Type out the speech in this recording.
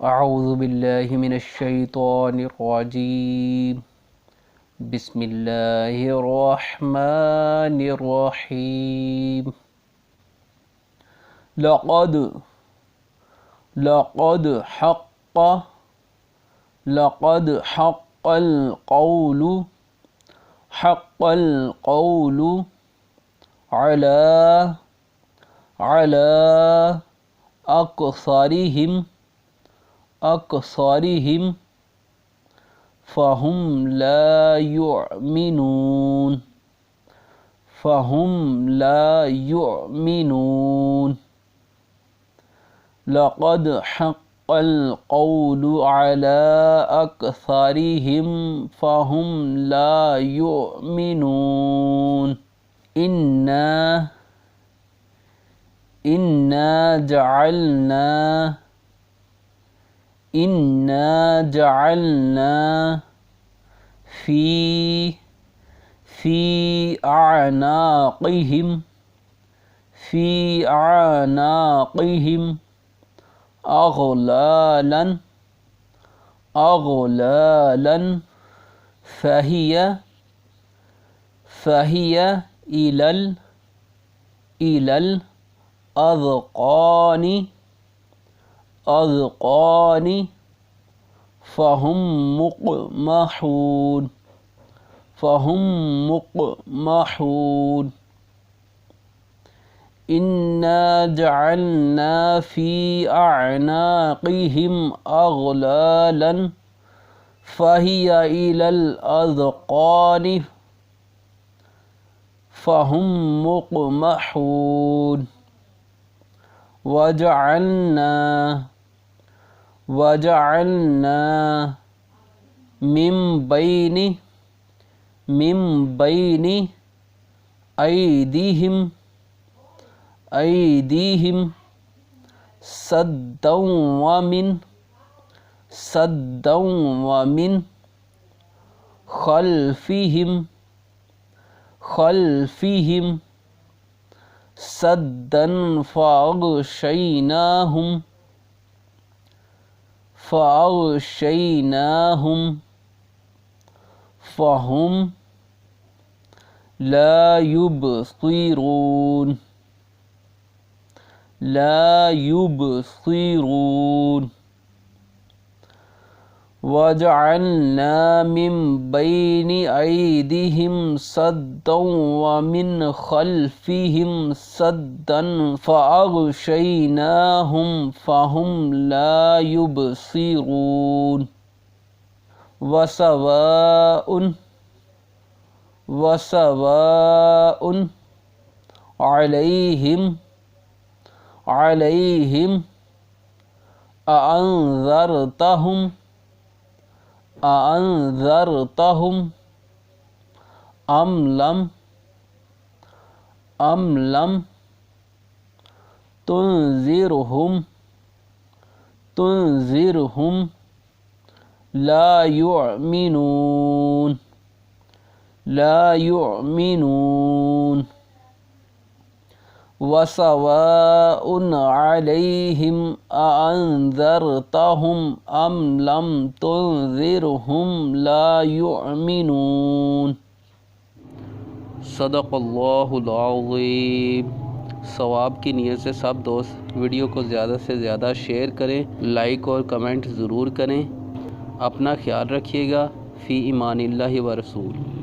اعوذ باللہ من الشیطان الرجیم بسم اللہ الرحمن الرحیم لقد حق القول على أكثرهم فهم لا يؤمنون لقد حق القول على أكثرهم فهم لا يؤمنون إنا جعلنا في أعناقهم أغلالا فهي إلى الأذقان فهم مقمحون إنا جعلنا في أعناقهم أغلالا فهي إلى الأذقان فهم مقمحون وجعلنا من بين أيديهم سدا ومن خلفهم سدا فأغشيناهم فهم لا يبصرون وجعلنا من بين أيديهم سدا ومن خلفهم سدا فأغشيناهم فهم لا يبصرون وسواء عليهم أأنذرتهم أم لم تنذرهم لا يؤمنون وسواء عليهم أأنذرتهم أم لم تنذرهم لا يؤمنون صدق اللہ العظیم۔ ثواب کی نیت سے سب دوست ویڈیو کو زیادہ سے زیادہ شیئر کریں، لائک اور کمنٹ ضرور کریں۔ اپنا خیال رکھیے گا۔ فی امان اللہ و رسول۔